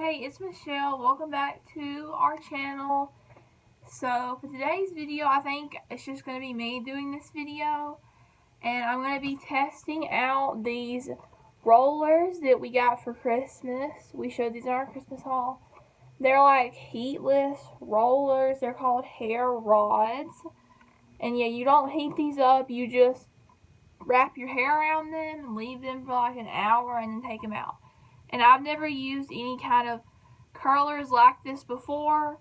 Hey, it's Michelle. Welcome back to our channel. So for today's video, I think it's just going to be me doing this video. And I'm going to be testing out these rollers that we got for Christmas. We showed these in our Christmas haul. They're like heatless rollers. They're called hair rods. And yeah, you don't heat these up. You just wrap your hair around them and leave them for like an hour and then take them out. And I've never used any kind of curlers like this before.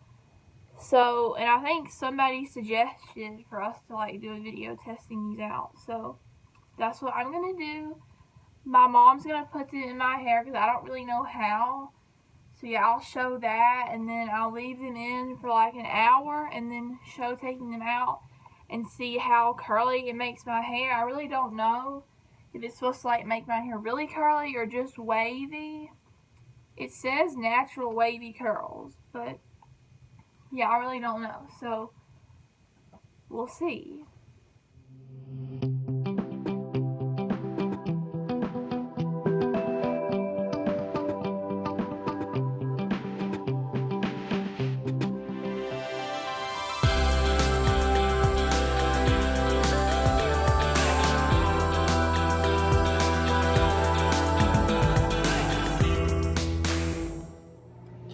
So, and I think somebody suggested for us to like do a video testing these out. So, that's what I'm going to do. My mom's going to put it in my hair because I don't really know how. So yeah, I'll show that and then I'll leave them in for like an hour and then show taking them out and see how curly it makes my hair. I really don't know if it's supposed to like make my hair really curly or just wavy. It says natural wavy curls, but yeah, I really don't know. So we'll see.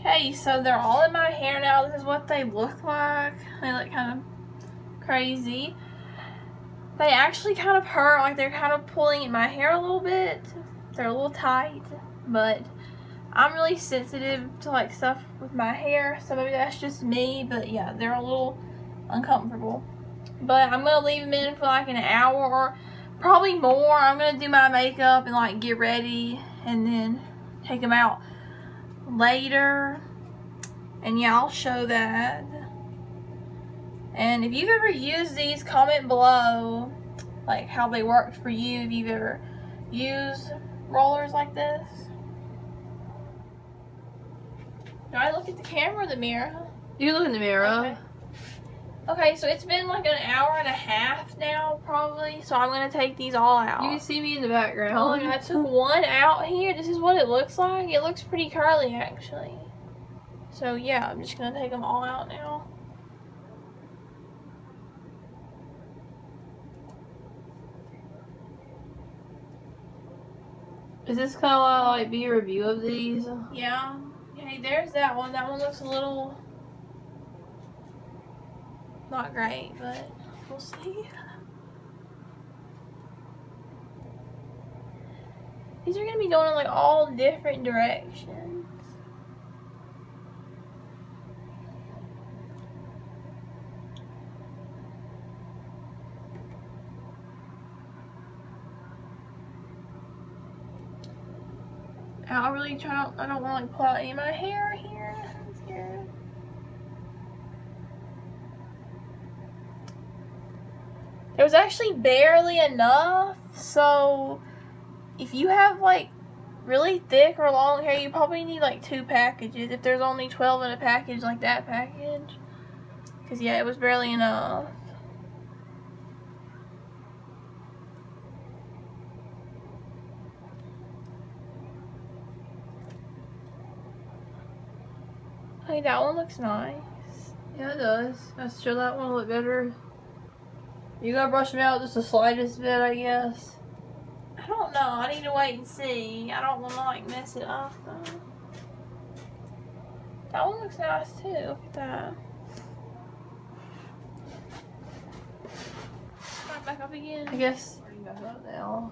Okay, so they're all in my hair now. This is what they look like. They look kind of crazy. They actually kind of hurt, like they're kind of pulling at my hair a little bit. They're a little tight, but I'm really sensitive to like stuff with my hair, so maybe that's just me, but yeah, they're a little uncomfortable. But I'm going to leave them in for like an hour or probably more. I'm going to do my makeup and like get ready and then take them out later, and yeah, I'll show that. And if you've ever used these, comment below like how they worked for you, if you've ever used rollers like this. Do I look at the camera or the mirror? You look in the mirror. Okay, so it's been like an hour and a half now, probably. So I'm gonna take these all out. You can see me in the background. Oh, I took one out here. This is what it looks like. It looks pretty curly, actually. So yeah, I'm just gonna take them all out now. Is this kind of like be a review of these? Yeah. Hey, there's that one. That one looks a little not great, but we'll see. These are going to be going in like all different directions. I really I don't want to like pull out any of my hair here. There was actually barely enough, so if you have like really thick or long hair, you probably need like 2 packages if there's only 12 in a package like that package. Because yeah, it was barely enough. Hey, that one looks nice. Yeah, it does. Let's show that one a little better. You gotta brush them out just the slightest bit, I guess. I don't know. I need to wait and see. I don't want to like mess it up though. That one looks nice too. Look at that. Right back up again. I guess. Bring back up now.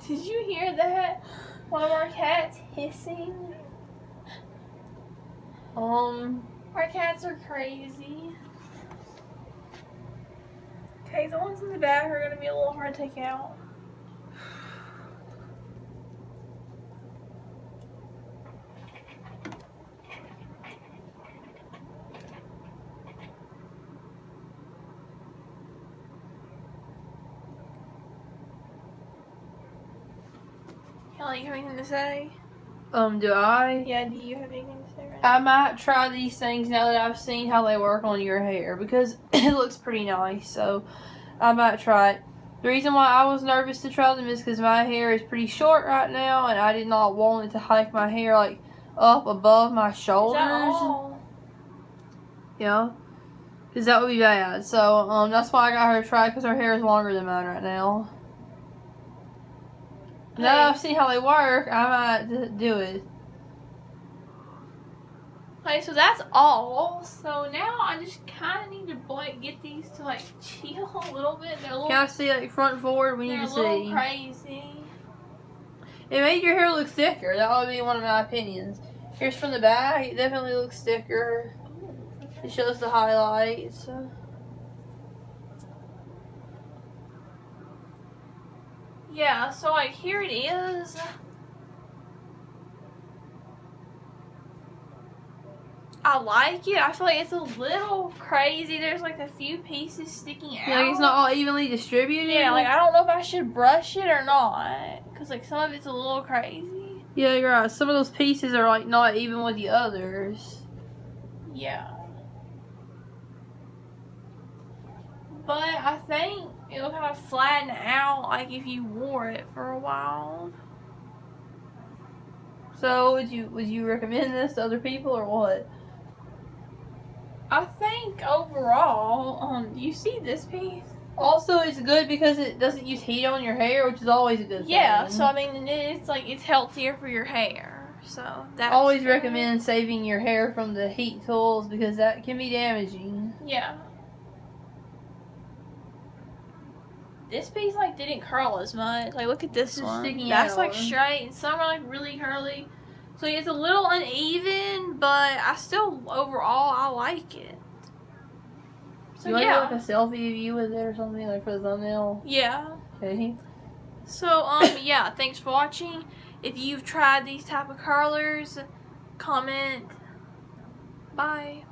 Did you hear that? One of our cats hissing. Our cats are crazy. Okay, the ones in the back are going to be a little hard to take out. Kelly, you have anything to say? Do I? Yeah, do you have anything to say right I might try these things now that I've seen how they work on your hair because it looks pretty nice, so I might try it. The reason why I was nervous to try them is because my hair is pretty short right now, and I did not want it to hike my hair like up above my shoulders. Is that all? Yeah, because that would be bad. So that's why I got her to try, because her hair is longer than mine right now. Now that I've seen how they work, I might do it. Okay, so that's all. So now I just kind of need to like get these to like chill a little bit. They're a little, Can I see like front forward? We need to see. They're a little crazy. It made your hair look thicker. That would be one of my opinions. Here's from the back. It definitely looks thicker. It shows the highlights. Yeah, so like here it is. I like it. I feel like it's a little crazy. There's like a few pieces sticking out. Yeah, like it's not all evenly distributed. Yeah, like I don't know if I should brush it or not, because like some of it's a little crazy. Yeah, you're right. Some of those pieces are like not even with the others. Yeah. But I think it'll kind of flatten out like if you wore it for a while. So would you recommend this to other people or what? I think overall, you see this piece? Also, it's good because it doesn't use heat on your hair, which is always a good thing. Yeah, so I mean, it's like it's healthier for your hair. So that's always good. recommend saving your hair from the heat tools because that can be damaging. Yeah. This piece like didn't curl as much. Like look at this one. That's like straight, and some are like really curly. So it's a little uneven, but I still overall I like it. So you want yeah. like a selfie of you with it or something like for the thumbnail? Yeah. Okay. So yeah, thanks for watching. If you've tried these type of curlers, comment. Bye.